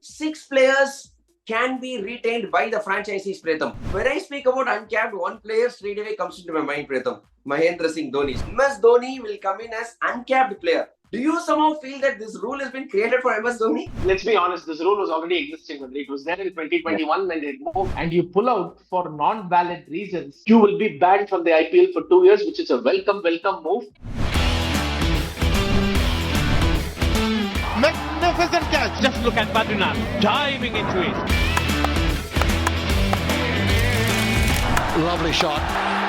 6 players can be retained by the franchisees, Pratham. When I speak about uncapped, one player straight away comes into my mind, Pratham. Mahendra Singh Dhoni. MS Dhoni will come in as uncapped player. Do you somehow feel that this rule has been created for MS Dhoni? Let's be honest, this rule was already existing. It was there in 2021 when they moved, and you pull out for non-valid reasons, you will be banned from the IPL for 2 years, which is a welcome move. Magnificent catch. Just look at Badri now, diving into it. Lovely shot.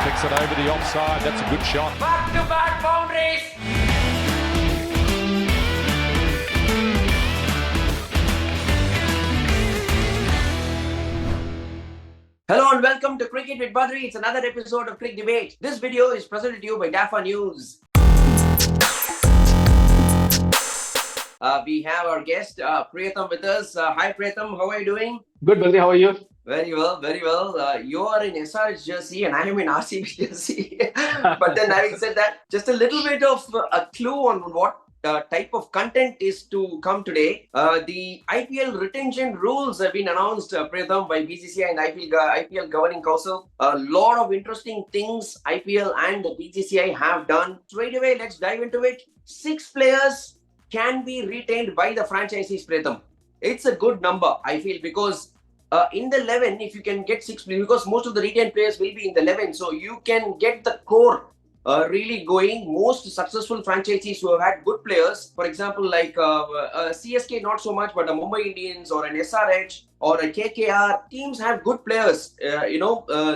Picks it over the offside. That's a good shot. Back-to-back boundaries. Hello and welcome to Cric It with Badri. It's another episode of Cric Debate. This video is presented to you by DIVO News. We have our guest, Pratham, with us. Hi, Pratham. How are you doing? Good, Badri. How are you? Very well, very well. You are in SRH jersey and I am in RCB jersey. But then having said that, just a little bit of a clue on what type of content is to come today. The IPL retention rules have been announced, Pratham, by BCCI and IPL Governing Council. A lot of interesting things IPL and the BCCI have done. Straight away, let's dive into it. 6 players can be retained by the franchisees, Pratham. It's a good number, I feel, because in the 11, if you can get 6 players, because most of the retained players will be in the 11, so you can get the core really going. Most successful franchisees who have had good players, for example, like CSK, not so much, but the Mumbai Indians or an SRH or a KKR, teams have good players,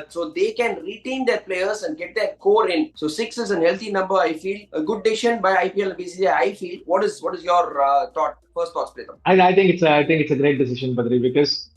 so they can retain their players and get their core in. So 6 is a healthy number, I feel. A good decision by IPL and BCCI, I feel. What is your first thoughts, Pratham? I think it's a great decision, Badri, because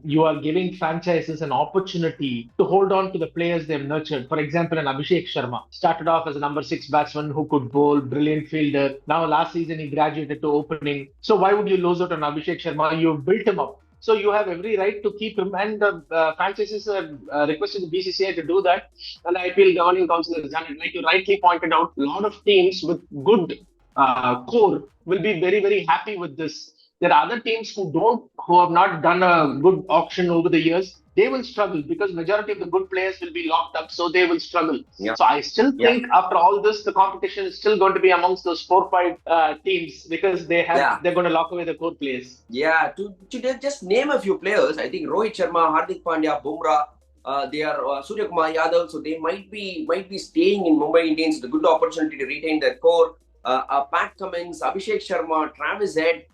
you are giving franchises an opportunity to hold on to the players they've nurtured. For example, an Abhishek Sharma started off as a number 6 batsman who could bowl, brilliant fielder. Now, last season, he graduated to opening. So why would you lose out on Abhishek Sharma? You've built him up. So you have every right to keep him, and franchises have requested the BCCI to do that. And the IPL Governing Council has done it. Like you rightly pointed out, a lot of teams with good core will be very, very happy with this. There are other teams who have not done a good auction over the years. They will struggle because majority of the good players will be locked up, so they will struggle. Yeah. So I still think after all this, the competition is still going to be amongst those 4-5 teams because they're going to lock away the core players. Yeah, to just name a few players, I think Rohit Sharma, Hardik Pandya, Bumrah, they are Surya Kumar Yadav, so they might be staying in Mumbai Indians. It's a good opportunity to retain their core. Pat Cummins, Abhishek Sharma, Travis Head.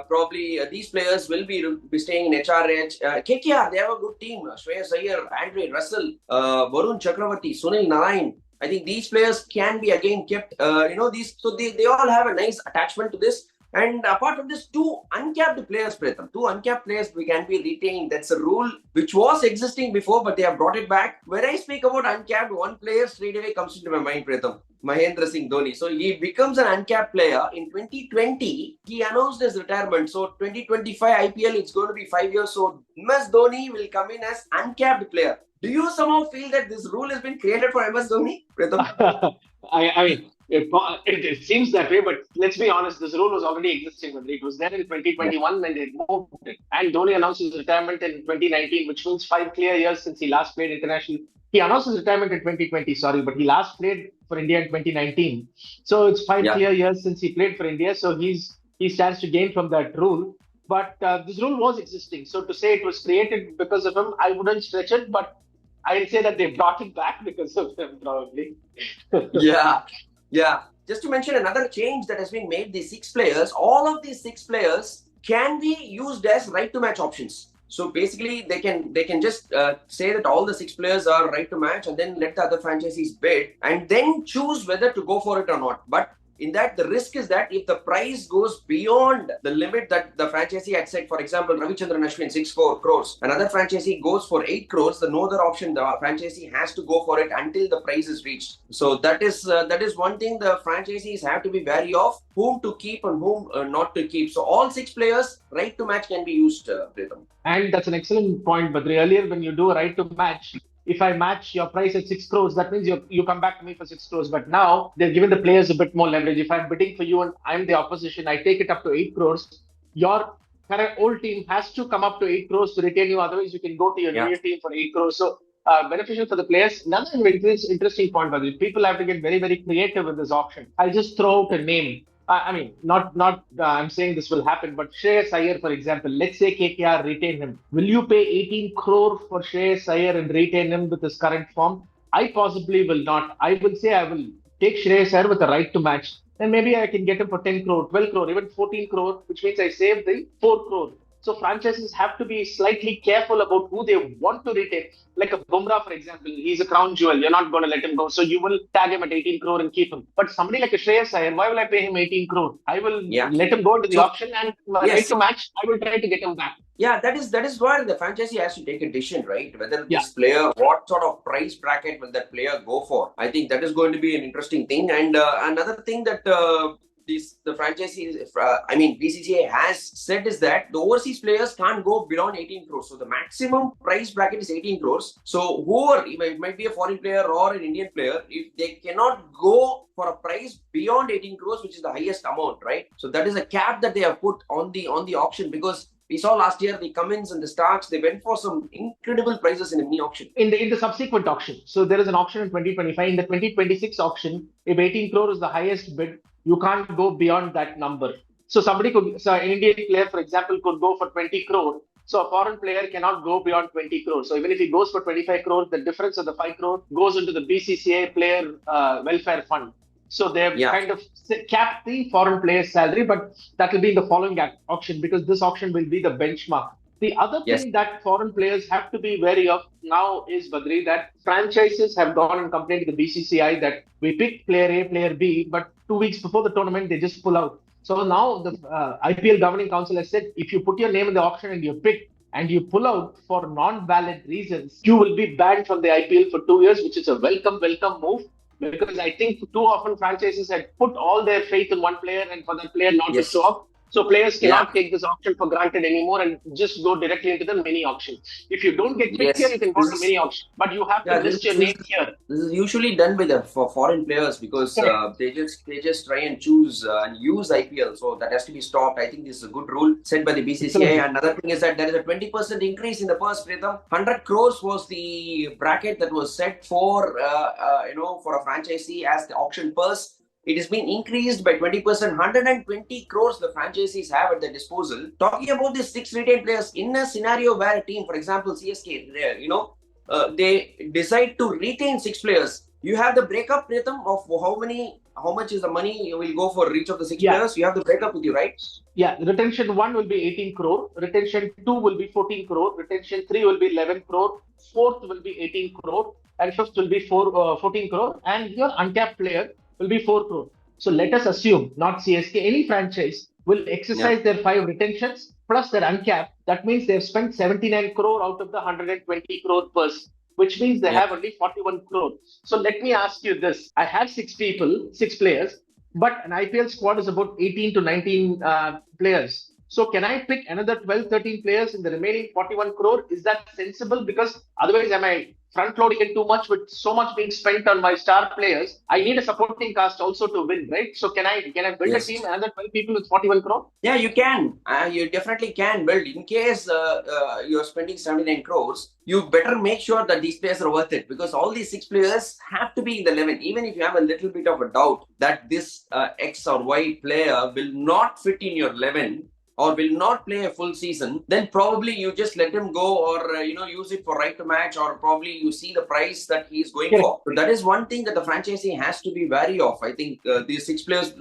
Probably these players will be staying in HRH. KKR, they have a good team. Shreyas Iyer, Andre Russell, Varun Chakravarti, Sunil Narayan. I think these players can be again kept. So they all have a nice attachment to this. And apart from this, 2 uncapped players, Pratham. 2 uncapped players we can be retained. That's a rule which was existing before, but they have brought it back. When I speak about uncapped, one player straight away comes into my mind, Pratham. Mahendra Singh Dhoni. So he becomes an uncapped player. In 2020, he announced his retirement. So 2025 IPL, it's going to be 5 years. So MS Dhoni will come in as uncapped player. Do you somehow feel that this rule has been created for MS Dhoni, Pratham? I mean, it seems that way, but let's be honest, this rule was already existing. It was there in 2021 when they moved it. And Dhoni announced his retirement in 2019, which means 5 clear years since he last played international. He announced his retirement in 2020, but he last played for India in 2019. So it's 5 clear years since he played for India. So he stands to gain from that rule. But this rule was existing. So to say it was created because of him, I wouldn't stretch it. But I'd say that they brought it back because of him, probably. Yeah. Just to mention another change that has been made, the 6 players, all of these 6 players can be used as right to match options. So basically, they can just say that all the 6 players are right to match and then let the other franchisees bid and then choose whether to go for it or not. But in that, the risk is that if the price goes beyond the limit that the franchisee had set, for example, Ravichandran Ashwin 6 crores, another franchisee goes for 8 crores, the no other option, the franchisee has to go for it until the price is reached. So that is one thing the franchisees have to be wary of, whom to keep and whom not to keep. So all 6 players, right to match can be used, Pratham. And that's an excellent point, Badri. Earlier, when you do a right to match, if I match your price at 6 crores, that means you come back to me for 6 crores. But now they're giving the players a bit more leverage. If I'm bidding for you and I'm the opposition, I take it up to 8 crores. Your current old team has to come up to 8 crores to retain you. Otherwise, you can go to your new team for 8 crores. So, beneficial for the players. Another interesting point, Badri. People have to get very, very creative with this auction. I'll just throw out a name. I mean, not. I'm saying this will happen, but Shreyas Iyer, for example, let's say KKR retain him. Will you pay 18 crore for Shreyas Iyer and retain him with his current form? I possibly will not. I will say I will take Shreyas Iyer with the right to match. Then maybe I can get him for 10 crore, 12 crore, even 14 crore, which means I save the 4 crore. So franchises have to be slightly careful about who they want to retain. Like a Bumrah, for example, he's a crown jewel. You're not going to let him go. So you will tag him at 18 crore and keep him. But somebody like a Shreyas Iyer, why will I pay him 18 crore? I will let him go into the auction and right to match, I will try to get him back. Yeah, that is why the franchisee has to take a decision, right? Whether this player, what sort of price bracket will that player go for? I think that is going to be an interesting thing. And another thing that the franchisee, BCCI has said is that the overseas players can't go beyond 18 crores. So the maximum price bracket is 18 crores. So whoever, it might be a foreign player or an Indian player, if they cannot go for a price beyond 18 crores, which is the highest amount, right? So that is a cap that they have put on the auction, because we saw last year the Cummins and the Starks, they went for some incredible prices in a mini auction. In the subsequent auction. So there is an auction in 2025. In the 2026 auction, if 18 crore is the highest bid, you can't go beyond that number. So an Indian player, for example, could go for 20 crore. So a foreign player cannot go beyond 20 crore. So even if he goes for 25 crore, the difference of the 5 crore goes into the BCCI player welfare fund. So they've kind of capped the foreign player's salary, but that will be in the following auction, because this auction will be the benchmark. The other thing that foreign players have to be wary of now is, Badri, that franchises have gone and complained to the BCCI that we picked player A, player B, but 2 weeks before the tournament, they just pull out. So now the IPL Governing Council has said, if you put your name in the auction and you pick and you pull out for non-valid reasons, you will be banned from the IPL for 2 years, which is a welcome move. Because I think too often franchises had put all their faith in one player and for that player not to show up. So players cannot take this auction for granted anymore and just go directly into the mini auction. If you don't get picked here, you can go to the mini auction. But you have to list your name here. This is usually done by for foreign players, because they just try and choose and use IPL. So that has to be stopped. I think this is a good rule set by the BCCI. And another thing is that there is a 20% increase in the purse, Pritham. 100 crores was the bracket that was set for for a franchisee as the auction purse. It has been increased by 20%. 120 crores the franchisees have at their disposal. Talking about these 6 retail players, in a scenario where a team, for example, CSK, they decide to retain 6 players. You have the breakup, Pritham, of how much is the money you will go for each of the 6 players. You have the breakup with you, right? Yeah, retention 1 will be 18 crore. Retention 2 will be 14 crore. Retention 3 will be 11 crore. 4th will be 18 crore. And 5th will be 14 crore. And your uncapped player will be 4 crore. So let us assume, not CSK, any franchise will exercise their 5 retentions plus their uncapped. That means they've spent 79 crore out of the 120 crore purse, which means they have only 41 crore. So let me ask you this. I have 6 players, but an IPL squad is about 18 to 19 players. So can I pick another 12, 13 players in the remaining 41 crore? Is that sensible? Because otherwise, am I front loading it too much with so much being spent on my star players? I need a supporting cast also to win, right? So can I build a team, another 12 people with 41 crore? Yeah, you can. You definitely can build. In case you're spending 79 crores, you better make sure that these players are worth it, because all these 6 players have to be in the 11. Even if you have a little bit of a doubt that this X or Y player will not fit in your 11, or will not play a full season, then probably you just let him go, or use it for right to match, or probably you see the price that he is going for. So that is one thing that the franchisee has to be wary of. I think these 6 players,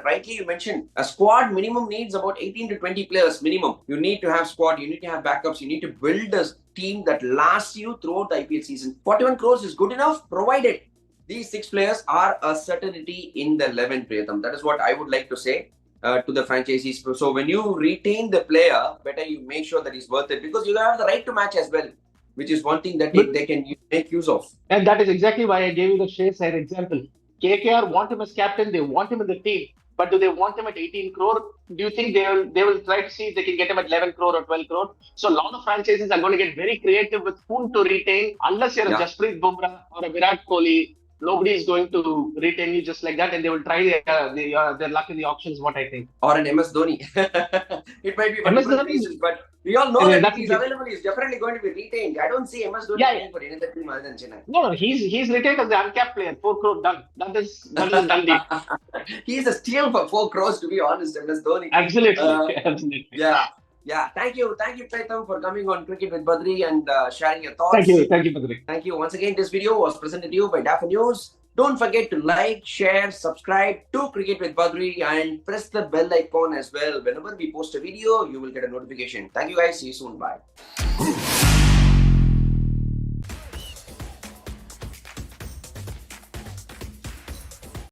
rightly you mentioned, a squad minimum needs about 18 to 20 players minimum. You need to have squad, you need to have backups, you need to build a team that lasts you throughout the IPL season. 41 crores is good enough, provided these 6 players are a certainty in the 11, Priyatham. That is what I would like to say to the franchisees. So when you retain the player, better you make sure that he's worth it, because you have the right to match as well, which is one thing that they can make use of. And that is exactly why I gave you the Shreyas Iyer example. KKR want him as captain, they want him in the team, but do they want him at 18 crore? Do you think they will try to see if they can get him at 11 crore or 12 crore? So a lot of franchises are going to get very creative with whom to retain, unless you're a Jasprit Bumrah or a Virat Kohli. nobody is going to retain you just like that, and they will try their luck in the auctions. What I think. Or an MS Dhoni. It might be for MS different Dhoni- reasons, but we all know Yeah, that that's if he's it. available, he's definitely going to be retained. I don't see MS Dhoni Yeah, playing for any other team other than Chennai. No, he's retained as the uncapped player. 4 crore done. That is a done deal. He's a steal for 4 crores, to be honest, MS Dhoni. Absolutely, absolutely. Yeah. Thank you, Pratham, for coming on Cricket with Badri and sharing your thoughts. Thank you, Badri. Thank you. Once again, this video was presented to you by DIVO News. Don't forget to like, share, subscribe to Cricket with Badri and press the bell icon as well. Whenever we post a video, you will get a notification. Thank you guys. See you soon. Bye.